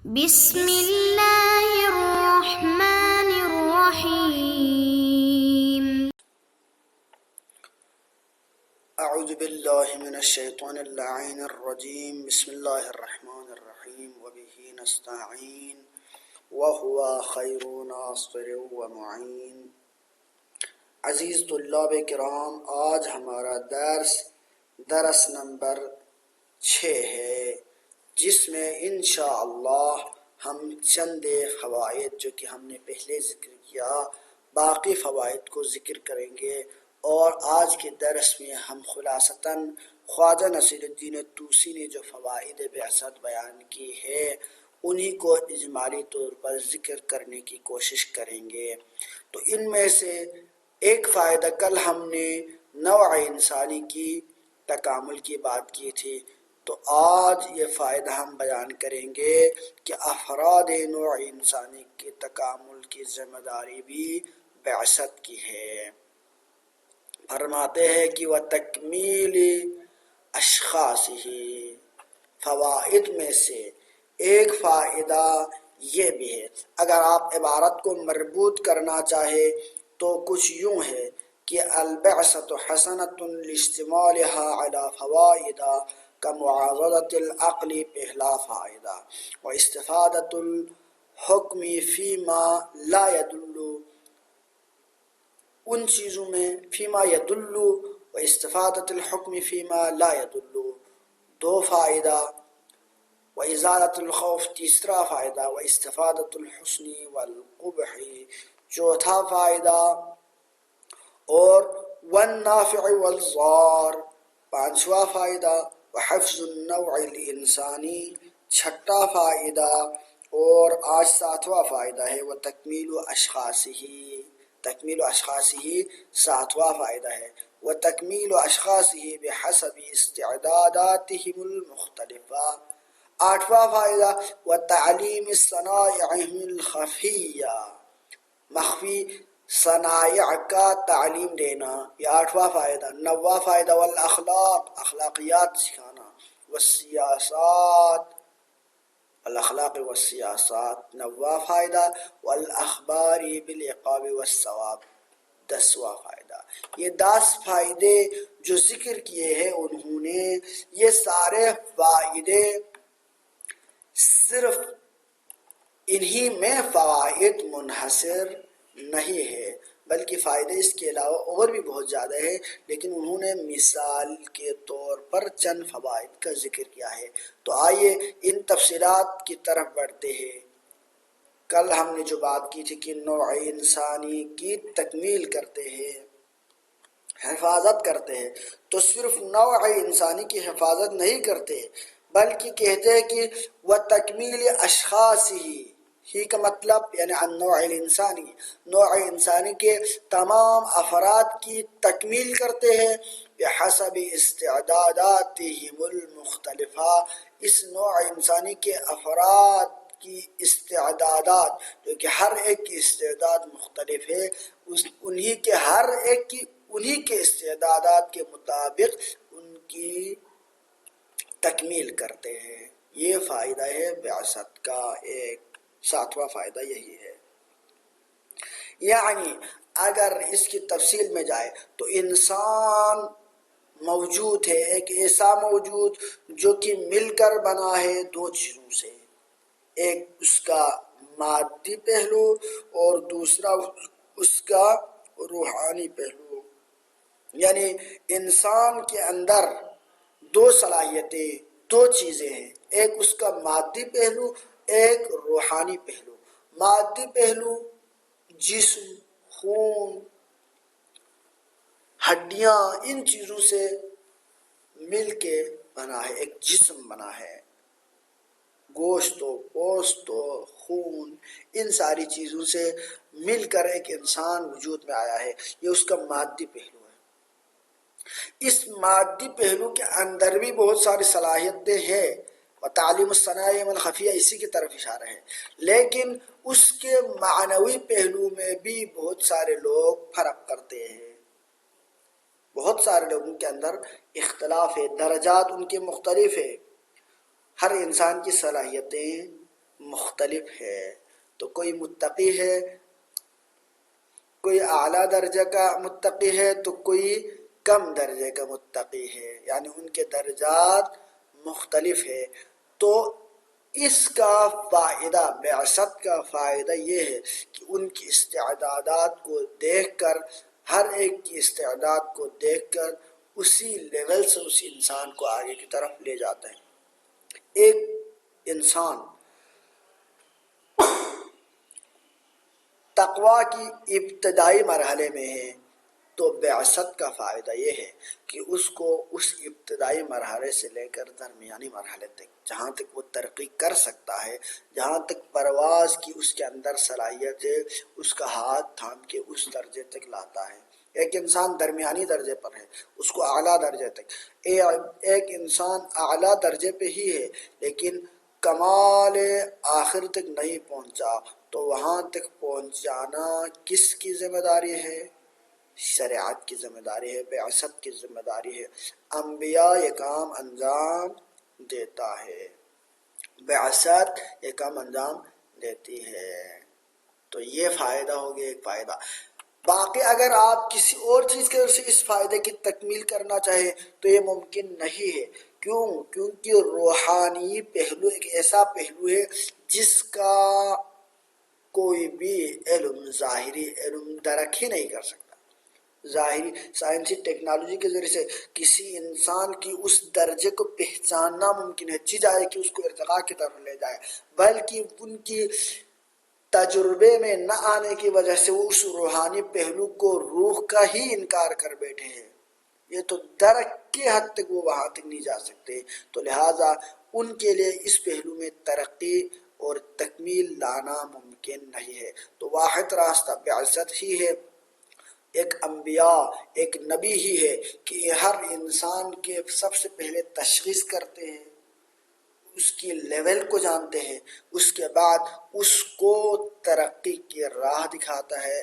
بسم اللہ الرحمن الرحیم۔ اعوذ باللہ من الشیطان اللعین الرجیم، بسم اللہ الرحمن الرحیم، وبہ نستعین وہو خیر ناصر ومعین۔ عزیز طلاب کرام، آج ہمارا درس نمبر 6 ہے، جس میں انشاءاللہ ہم چند فوائد جو کہ ہم نے پہلے ذکر کیا باقی فوائد کو ذکر کریں گے، اور آج کے درس میں ہم خلاصتاً خواجہ نصیر الدین طوسی نے جو فوائد بعثت بیان کی ہے انہی کو اجمالی طور پر ذکر کرنے کی کوشش کریں گے۔ تو ان میں سے ایک فائدہ، کل ہم نے نوع انسانی کی تکامل کی بات کی تھی، تو آج یہ فائدہ ہم بیان کریں گے کہ افراد نوع انسانی کے تکامل کی ذمہ داری بھی بعثت کی ہے۔ فرماتے ہیں کہ وَتَكْمِيلِ أَشْخَاصِهِ، فوائد میں سے ایک فائدہ یہ بھی ہے۔ اگر آپ عبارت کو مربوط کرنا چاہے تو کچھ یوں ہے کہ البعثۃ حسنۃ لاشتمالها على فوائد کمعاضدۃ العقل، پہلا فائدہ، واستفادۃ الحکم فیما لا يدل، ان چیزوں میں فیما یدل، واستفادۃ الحکم فیما لا يدل، دو فائدہ، وازالۃ الخوف، تیسرا فائدہ، واستفادۃ الحسن والقبح، چوتھا فائدہ، اور والنافع والضار، پانچواں فائدہ، وحفظ النوع الانسانی، چھٹا فائدہ، اور آج ساتواں فائدہ ہے وتکمیل اشخاصہ، تکمیل اشخاصہ ساتواں فائدہ ہے، وتکمیل اشخاصہ بحسب استعداداتہم المختلفہ، آٹھواں فائدہ، وتعلیم صنائعہم الخفیہ، مخفی صنائع کا تعلیم دینا، یہ آٹھواں فائدہ۔ نواں فائدہ، والاخلاق، اخلاقیات سکھانا، والسیاسات، الاخلاق والسیاسات، نواں فائدہ، والاخبار بالعقاب والثواب، دسواں فائدہ۔ یہ 10 فائدے جو ذکر کیے ہیں انہوں نے، یہ سارے فائدے صرف انہی میں فوائد منحصر نہیں ہے، بلکہ فائدے اس کے علاوہ اور بھی بہت زیادہ ہے، لیکن انہوں نے مثال کے طور پر چند فوائد کا ذکر کیا ہے۔ تو آئیے ان تفصیلات کی طرف بڑھتے ہیں۔ کل ہم نے جو بات کی تھی کہ نوع انسانی کی تکمیل کرتے ہیں، حفاظت کرتے ہیں، تو صرف نوع انسانی کی حفاظت نہیں کرتے بلکہ کہتے ہیں کہ وَتَكْمِيلِ أَشْخَاصِهِ، ہی کا مطلب یعنی النوع الانسانی، نوع انسانی کے تمام افراد کی تکمیل کرتے ہیں بحسب استعداداتہم المختلفہ، اس نوع انسانی کے افراد کی استعدادات، جو کہ ہر ایک کی استعداد مختلف ہے، انہی کے استعدادات کے مطابق ان کی تکمیل کرتے ہیں۔ یہ فائدہ ہے بعثت کا، ایک ساتواں فائدہ یہی ہے۔ یعنی اگر اس کی تفصیل میں جائے تو انسان موجود ہے، ایک ایسا موجود جو کہ مل کر بنا ہے دو چیزوں سے، ایک اس کا مادی پہلو اور دوسرا اس کا روحانی پہلو۔ یعنی انسان کے اندر دو صلاحیتیں، دو چیزیں ہیں، ایک اس کا مادی پہلو، ایک روحانی پہلو۔ مادی پہلو جسم، خون، ہڈیاں، ان چیزوں سے مل کے بنا ہے، ایک جسم بنا ہے، گوشت و پوست و خون، ان ساری چیزوں سے مل کر ایک انسان وجود میں آیا ہے، یہ اس کا مادی پہلو ہے۔ اس مادی پہلو کے اندر بھی بہت ساری صلاحیتیں ہیں، اور تعلیم الصنائع الخفیہ اسی کی طرف اشارہ ہے، لیکن اس کے معنوی پہلو میں بھی بہت سارے لوگ فرق کرتے ہیں، بہت سارے لوگوں کے اندر اختلاف ہے، درجات ان کے مختلف ہیں۔ ہر انسان کی صلاحیتیں مختلف ہے. تو کوئی متقی ہے، کوئی اعلیٰ درجہ کا متقی ہے تو کوئی کم درجے کا متقی ہے، یعنی ان کے درجات مختلف ہے. تو اس کا فائدہ، بعثت کا فائدہ یہ ہے کہ ان کی استعدادات کو دیکھ کر، ہر ایک کی استعداد کو دیکھ کر اسی لیول سے اسی انسان کو آگے کی طرف لے جاتا ہے. ایک انسان تقویٰ کی ابتدائی مرحلے میں ہے تو بعثت کا فائدہ یہ ہے کہ اس کو اس ابتدائی مرحلے سے لے کر درمیانی مرحلے تک، جہاں تک وہ ترقی کر سکتا ہے، جہاں تک پرواز کی اس کے اندر صلاحیت ہے، اس کا ہاتھ تھام کے اس درجے تک لاتا ہے. ایک انسان درمیانی درجے پر ہے، اس کو اعلیٰ درجے تک. ایک انسان اعلیٰ درجے پہ ہی ہے لیکن کمال آخر تک نہیں پہنچا، تو وہاں تک پہنچانا کس کی ذمہ داری ہے؟ شریعت کی ذمہ داری ہے، بعثت کی ذمہ داری ہے. انبیاء یہ کام انجام دیتا ہے، بعثت یہ کام انجام دیتی ہے. تو یہ فائدہ ہو گیا ایک فائدہ. باقی اگر آپ کسی اور چیز کی وجہ سے اس فائدے کی تکمیل کرنا چاہیں تو یہ ممکن نہیں ہے. کیوں؟ کیونکہ روحانی پہلو ایک ایسا پہلو ہے جس کا کوئی بھی علم، ظاہری علم درک ہی نہیں کر سکتا. ظاہری سائنسی ٹیکنالوجی کے ذریعے سے کسی انسان کی اس درجے کو پہچاننا ممکن ہے، چیز آئے کہ اس کو ارتقاء کی طرف لے جائے، بلکہ ان کی تجربے میں نہ آنے کی وجہ سے وہ اس روحانی پہلو کو، روح کا ہی انکار کر بیٹھے ہیں. یہ تو درک کے حد تک وہ وہاں تک نہیں جا سکتے. تو لہٰذا ان کے لیے اس پہلو میں ترقی اور تکمیل لانا ممکن نہیں ہے. تو واحد راستہ بعثت ہی ہے. ایک انبیاء، ایک نبی ہی ہے کہ ہر انسان کے سب سے پہلے تشخیص کرتے ہیں، اس کی لیول کو جانتے ہیں، اس کے بعد اس کو ترقی کی راہ دکھاتا ہے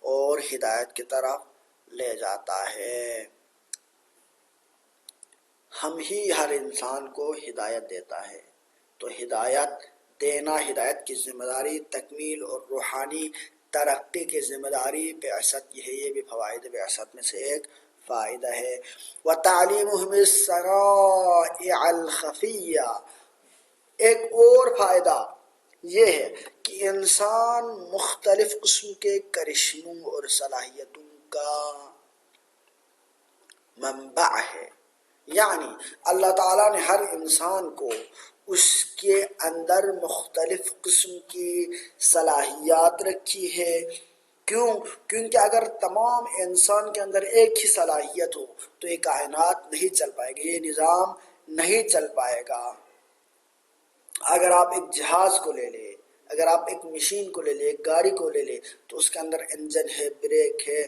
اور ہدایت کی طرف لے جاتا ہے. ہم ہی ہر انسان کو ہدایت دیتا ہے. تو ہدایت دینا، ہدایت کی ذمہ داری، تکمیل اور روحانی ترقی کی ذمہ داری بعثت یہ ہے. یہ بھی فوائد بعثت میں سے ایک فائدہ ہے. وَتَعْلِيمُهُمِ الصَّنَائِعَ الْخَفِيَّةَ. ایک اور فائدہ یہ ہے کہ انسان مختلف قسم کے کرشموں اور صلاحیتوں کا منبع ہے. یعنی اللہ تعالیٰ نے ہر انسان کو اس کے اندر مختلف قسم کی صلاحیات رکھی ہے. کیوں؟ کیونکہ اگر تمام انسان کے اندر ایک ہی صلاحیت ہو تو یہ کائنات نہیں چل پائے گی، یہ نظام نہیں چل پائے گا. اگر آپ ایک جہاز کو لے لیں، اگر آپ ایک مشین کو لے لیں، ایک گاڑی کو لے لیں، تو اس کے اندر انجن ہے، بریک ہے،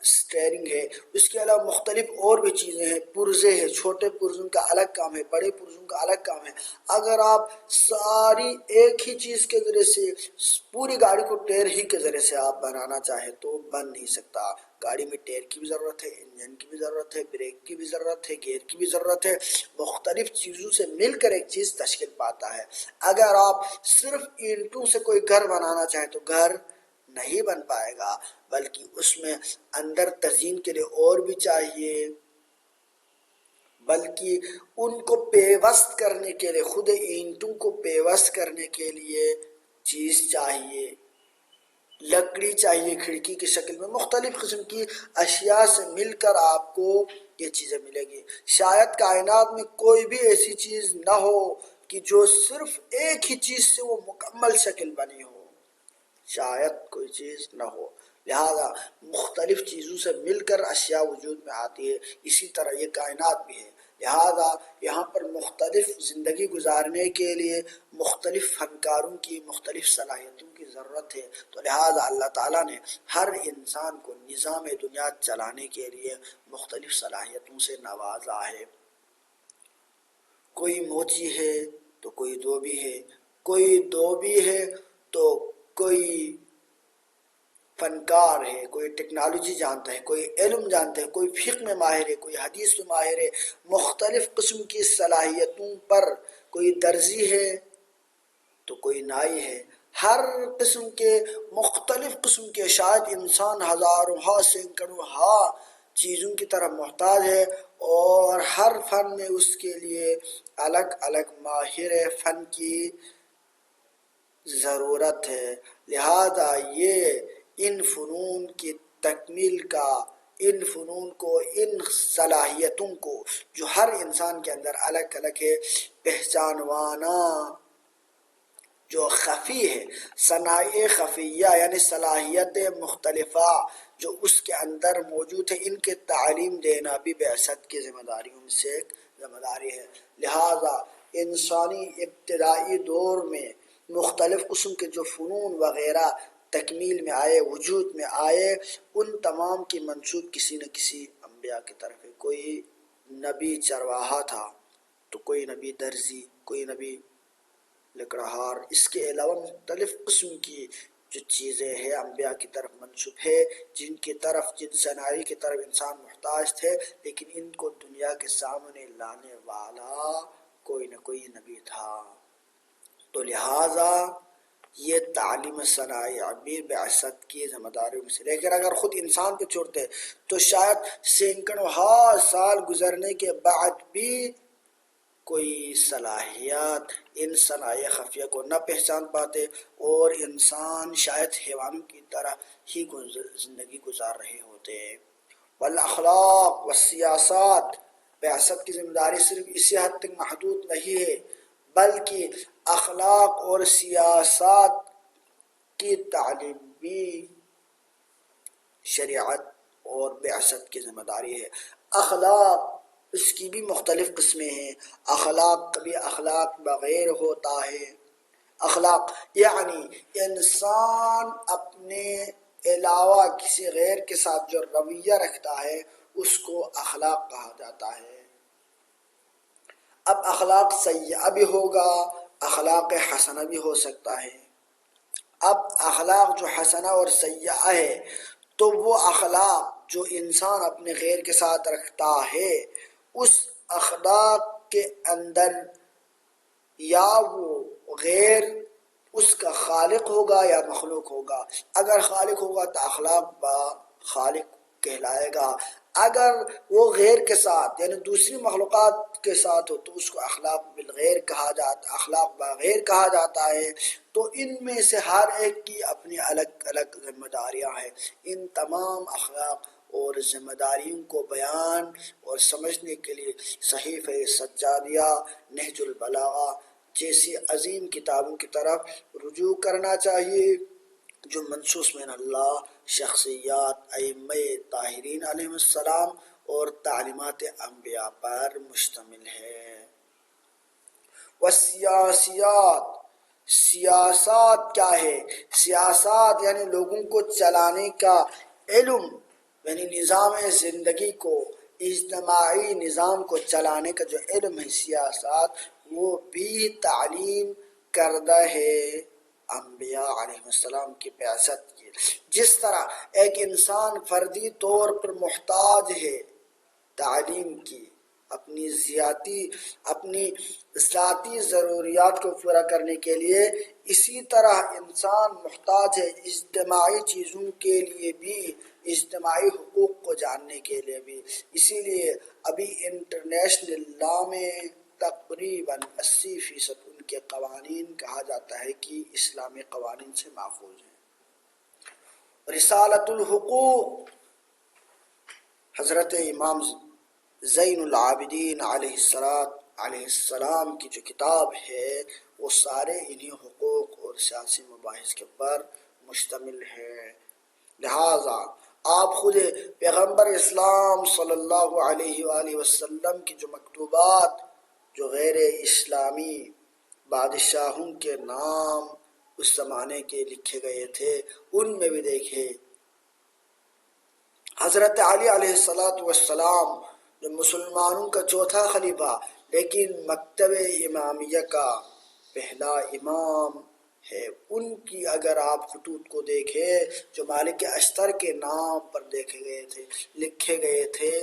اسٹیئرنگ ہے، اس کے علاوہ مختلف اور بھی چیزیں ہیں، پرزے ہیں، چھوٹے پرزوں کا الگ کام ہے، بڑے پرزوں کا الگ کام ہے. اگر آپ ساری ایک ہی چیز کے ذریعے سے پوری گاڑی کو ٹائر ہی کے ذریعے سے آپ بنانا چاہیں تو بن نہیں سکتا. گاڑی میں ٹائر کی بھی ضرورت ہے، انجن کی بھی ضرورت ہے، بریک کی بھی ضرورت ہے، گیئر کی بھی ضرورت ہے. مختلف چیزوں سے مل کر ایک چیز تشکیل پاتا ہے. اگر آپ صرف اینٹوں سے کوئی گھر بنانا چاہیں تو گھر نہیں بن پائے گا، بلکہ اس میں اندر تزئین کے لیے اور بھی چاہیے، بلکہ ان کو پیوست کرنے کے لیے، خود اینٹوں کو پیوست کرنے کے لیے چیز چاہیے، لکڑی چاہیے کھڑکی کی شکل میں. مختلف قسم کی اشیاء سے مل کر آپ کو یہ چیزیں ملے گی. شاید کائنات میں کوئی بھی ایسی چیز نہ ہو کہ جو صرف ایک ہی چیز سے وہ مکمل شکل بنی ہو، شاید کوئی چیز نہ ہو. لہذا مختلف چیزوں سے مل کر اشیاء وجود میں آتی ہے. اسی طرح یہ کائنات بھی ہے. لہذا یہاں پر مختلف زندگی گزارنے کے لیے مختلف فنکاروں کی، مختلف صلاحیتوں کی ضرورت ہے. تو لہذا اللہ تعالیٰ نے ہر انسان کو نظام دنیا چلانے کے لیے مختلف صلاحیتوں سے نوازا ہے. کوئی موچی ہے تو کوئی دھوبی ہے، کوئی دھوبی ہے تو کوئی فنکار ہے، کوئی ٹیکنالوجی جانتا ہے، کوئی علم جانتا ہے، کوئی فقہ میں ماہر ہے، کوئی حدیث میں ماہر ہے. مختلف قسم کی صلاحیتوں پر کوئی درزی ہے تو کوئی نائی ہے. ہر قسم کے مختلف قسم کے شاید انسان ہزاروں ہا سینکڑوں ہا چیزوں کی طرف محتاج ہے، اور ہر فن میں اس کے لیے الگ الگ ماہر فن کی ضرورت ہے. لہذا یہ ان فنون کی تکمیل کا، ان فنون کو، ان صلاحیتوں کو جو ہر انسان کے اندر الگ الگ ہے پہچانوانا جو خفی ہے، صنائع خفیہ یعنی صلاحیت مختلفہ جو اس کے اندر موجود ہے، ان کے تعلیم دینا بھی بعثت کی ذمہ داریوں میں سے ایک ذمہ داری ہے. لہذا انسانی ابتدائی دور میں مختلف قسم کے جو فنون وغیرہ تکمیل میں آئے، وجود میں آئے، ان تمام کی منسوب کسی نہ کسی انبیاء کی طرف ہے. کوئی نبی چرواہا تھا، تو کوئی نبی درزی، کوئی نبی لکڑہار. اس کے علاوہ مختلف قسم کی جو چیزیں ہیں انبیاء کی طرف منسوب ہے، جن کی طرف، جن صناعی کی طرف انسان محتاج تھے، لیکن ان کو دنیا کے سامنے لانے والا کوئی نہ کوئی نبی تھا. تو لہذا یہ تعلیم صنائع بھی بعثت کی ذمہ داریوں میں سے. لیکن اگر خود انسان پہ چھوڑتے تو شاید سینکڑوں ہا سال گزرنے کے بعد بھی کوئی صلاحیت ان صنائع خفیہ کو نہ پہچان پاتے، اور انسان شاید حیوانوں کی طرح ہی زندگی گزار رہے ہوتے. والاخلاق والسیاسات، بعثت کی ذمہ داری صرف اسی حد تک محدود نہیں ہے، بلکہ اخلاق اور سیاسات کی تعلیم بھی شریعت اور بعثت کی ذمہ داری ہے. اخلاق، اس کی بھی مختلف قسمیں ہیں. اخلاق، کبھی اخلاق بغیر ہوتا ہے. اخلاق یعنی انسان اپنے علاوہ کسی غیر کے ساتھ جو رویہ رکھتا ہے اس کو اخلاق کہا جاتا ہے. اب اخلاق سیئہ بھی ہوگا، اخلاق حسنہ بھی ہو سکتا ہے. اب اخلاق جو حسنہ اور سیئہ ہے، تو وہ اخلاق جو انسان اپنے غیر کے ساتھ رکھتا ہے، اس اخلاق کے اندر یا وہ غیر اس کا خالق ہوگا یا مخلوق ہوگا. اگر خالق ہوگا تو اخلاق با خالق کہلائے گا. اگر وہ غیر کے ساتھ یعنی دوسری مخلوقات کے ساتھ ہو تو اس کو اخلاق بالغیر کہا جاتا، اخلاق بغیر کہا جاتا ہے. تو ان میں سے ہر ایک کی اپنی الگ الگ ذمہ داریاں ہیں. ان تمام اخلاق اور ذمہ داریوں کو بیان اور سمجھنے کے لیے صحیفہ سجادیہ، نہج البلاغہ جیسی عظیم کتابوں کی طرف رجوع کرنا چاہیے، جو منصوص من اللہ شخصیات ائمہ طاہرین علیہ السلام اور تعلیمات انبیاء پر مشتمل ہے. والسیاسیات، سیاست کیا ہے؟ سیاست یعنی لوگوں کو چلانے کا علم، یعنی نظام زندگی کو، اجتماعی نظام کو چلانے کا جو علم ہے سیاست، وہ بھی تعلیم کردہ ہے انبیاء علیہ السلام کی بعثت کی. جس طرح ایک انسان فردی طور پر محتاج ہے تعلیم کی اپنی ذاتی ضروریات کو پورا کرنے کے لیے، اسی طرح انسان محتاج ہے اجتماعی چیزوں کے لیے بھی، اجتماعی حقوق کو جاننے کے لیے بھی. اسی لیے ابھی انٹرنیشنل لا میں تقریباً 80% ان کے قوانین کہا جاتا ہے کہ اسلامی قوانین سے ماخوذ ہیں. رسالۃ الحقوق، حضرت امام زین العابدین علیہ السلام کی جو کتاب ہے وہ سارے انہی حقوق اور سیاسی مباحث کے پر مشتمل ہے. لہذا آپ خود پیغمبر اسلام صلی اللہ علیہ وآلہ وسلم کی جو مکتوبات جو غیر اسلامی بادشاہوں کے نام اس زمانے کے لکھے گئے تھے، ان میں بھی دیکھے حضرت علی علیہ السلام جو مسلمانوں کا چوتھا خلیفہ لیکن مکتب امامیہ کا پہلا امام ہے، ان کی اگر آپ خطوط کو دیکھیں جو مالک اشتر کے نام پر لکھے گئے تھے،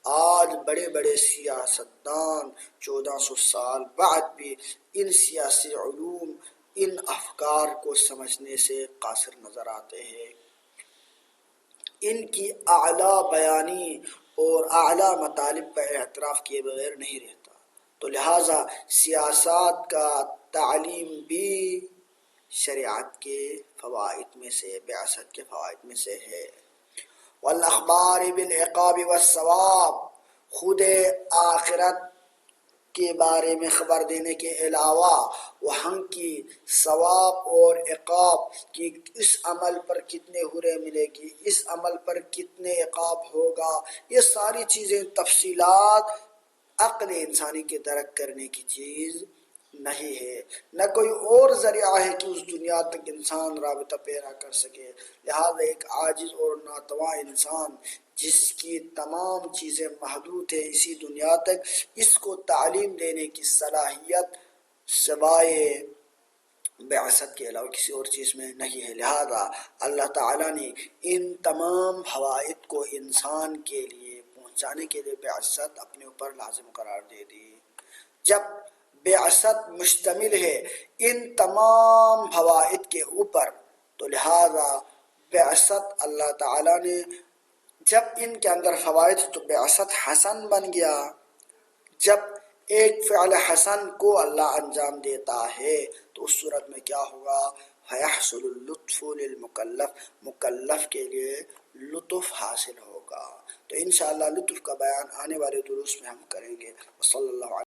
آج بڑے بڑے سیاستدان 1400 سال بعد بھی ان سیاسی علوم ان افکار کو سمجھنے سے قاصر نظر آتے ہیں، ان کی اعلیٰ بیانی اور اعلیٰ مطالب کا اعتراف کیے بغیر نہیں رہتا۔ تو لہٰذا سیاست کا تعلیم بھی شریعت کے فوائد میں سے، بعثت کے فوائد میں سے ہے۔ والاخبار بالعقاب والثواب، خود آخرت کے بارے میں خبر دینے کے علاوہ وہاں کی ثواب اور عقاب کی اس عمل پر کتنے حرے ملے گی، اس عمل پر کتنے عقاب ہوگا، یہ ساری چیزیں تفصیلات عقل انسانی کے درک کرنے کی چیز نہیں ہے، نہ کوئی اور ذریعہ ہے کہ اس دنیا تک انسان رابطہ پیدا کر سکے۔ لہذا ایک عاجز اور ناتواں انسان جس کی تمام چیزیں محدود ہیں اسی دنیا تک، اس کو تعلیم دینے کی صلاحیت سوائے بعثت کے علاوہ کسی اور چیز میں نہیں ہے۔ لہذا اللہ تعالیٰ نے ان تمام فوائد کو انسان کے لیے پہنچانے کے لیے بعثت اپنے اوپر لازم قرار دے دی۔ جب بعثت مشتمل ہے ان تمام فوائد کے اوپر، تو لہذا بعثت اللہ تعالیٰ نے جب ان کے اندر فوائد تو بعثت حسن بن گیا۔ جب ایک فعل حسن کو اللہ انجام دیتا ہے تو اس صورت میں کیا ہوگا؟ فَيَحْصُلُ اللُّطْفُ لِلْمُكَلَّفِ، مکلف کے لیے لطف حاصل ہوگا۔ تو انشاءاللہ لطف کا بیان آنے والے دروس میں ہم کریں گے۔ وصلی اللہ علیہ